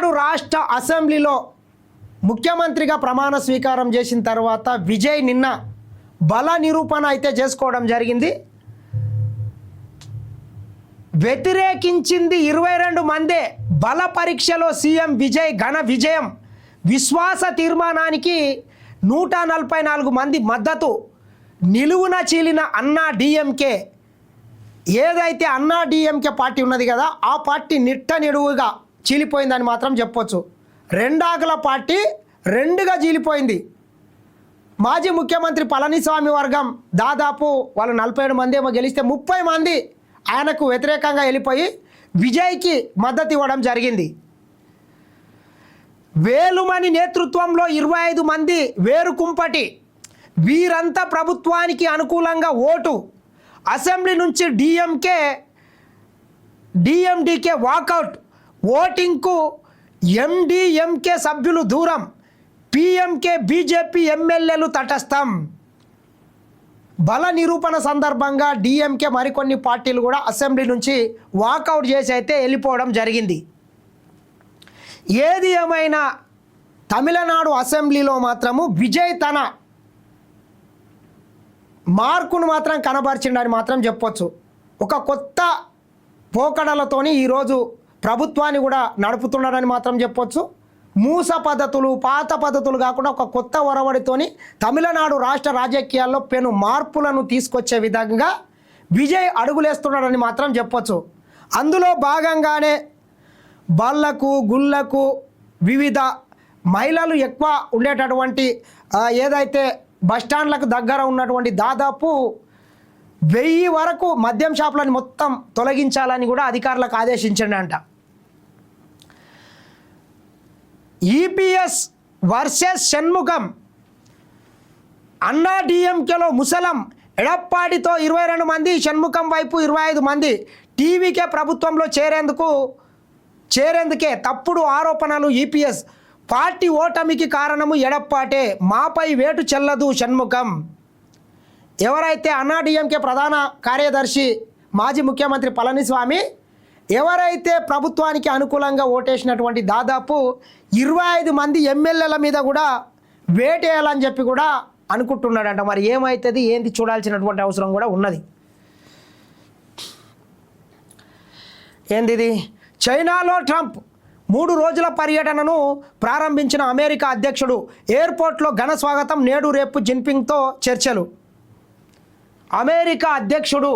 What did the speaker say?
తమిళనాడు రాష్ట్ర అసెంబ్లీలో ముఖ్యమంత్రిగా ప్రమాణ స్వీకారం చేసిన తర్వాత విజయ్ నిన్న బల నిరూపణ అయితే చేసుకోవడం జరిగింది. వ్యతిరేకించింది 22 మందే. బల పరీక్షలో సీఎం విజయ్ ఘన విజయం. విశ్వాస తీర్మానానికి 144 మంది మద్దతు. నిలువున చీలిన అన్నా డిఎంకే, ఏదైతే అన్నా డిఎంకే పార్టీ ఉన్నది కదా, ఆ పార్టీ నిట్ట నిలువుగా చీలిపోయిందని మాత్రం చెప్పొచ్చు. రెండాకుల పార్టీ రెండుగా చీలిపోయింది. మాజీ ముఖ్యమంత్రి పళనిస్వామి వర్గం దాదాపు వాళ్ళు 47 మంది ఏమో గెలిస్తే 30 మంది ఆయనకు వ్యతిరేకంగా వెళ్ళిపోయి విజయ్కి మద్దతు ఇవ్వడం జరిగింది. వేలుమణి నేతృత్వంలో 25 మంది వేరుకుంపటి వీరంతా ప్రభుత్వానికి అనుకూలంగా ఓటు. అసెంబ్లీ నుంచి డిఎండికే వాకౌట్. ఓటింగ్కు ఎండిఎంకే సభ్యులు దూరం. పిఎంకే బీజేపీ ఎమ్మెల్యేలు తటస్థం. బల నిరూపణ సందర్భంగా డిఎంకే మరికొన్ని పార్టీలు కూడా అసెంబ్లీ నుంచి వాకౌట్ చేసి అయితే వెళ్ళిపోవడం జరిగింది. ఏది ఏమైనా తమిళనాడు అసెంబ్లీలో మాత్రము విజయ్ తన మార్కును మాత్రం కనబరిచిండని మాత్రం చెప్పొచ్చు. ఒక కొత్త పోకడలతోని ఈరోజు ప్రభుత్వాన్ని కూడా నడుపుతున్నాడని మాత్రం చెప్పొచ్చు. మూస పద్ధతులు, పాత పద్ధతులు కాకుండా ఒక కొత్త ఒరవడితోని తమిళనాడు రాష్ట్ర రాజకీయాల్లో పెను మార్పులను తీసుకొచ్చే విధంగా విజయ్ అడుగులేస్తున్నాడని మాత్రం చెప్పొచ్చు. అందులో భాగంగానే బళ్ళకు, గుళ్ళకు, వివిధ మహిళలు ఎక్కువ ఉండేటటువంటి ఏదైతే బస్టాండ్లకు దగ్గర ఉన్నటువంటి దాదాపు 1000 వరకు మద్యం షాపులను మొత్తం తొలగించాలని కూడా అధికారులకు ఆదేశించండి. EPS versus Shanmukham. అన్నా డిఎంకేలో ముసలం. ఎడప్పాడితో 22 మంది, షణ్ముఖం వైపు 25 మంది. టీవీకే ప్రభుత్వంలో చేరేందుకే తప్పుడు ఆరోపణలు. ఈపీఎస్ పార్టీ ఓటమికి కారణము ఎడప్పాటే, మాపై వేటు చెల్లదు షణ్ముఖం. ఎవరైతే అన్నా డిఎంకే ప్రధాన కార్యదర్శి మాజీ ముఖ్యమంత్రి పళనిస్వామి ఎవరైతే ప్రభుత్వానికి అనుకూలంగా ఓటేసినటువంటి దాదాపు 25 మంది ఎమ్మెల్యేల మీద కూడా వేటేయాలని చెప్పి కూడా అనుకుంటున్నాడంట. మరి ఏమవుతుంది ఏంది చూడాల్సినటువంటి అవసరం కూడా ఉన్నది. ఏంది చైనాలో ట్రంప్ 3 రోజుల పర్యటనను ప్రారంభించిన అమెరికా అధ్యక్షుడు. ఎయిర్పోర్ట్లో ఘన స్వాగతం. నేడు రేపు జిన్పింగ్తో చర్చలు. అమెరికా అధ్యక్షుడు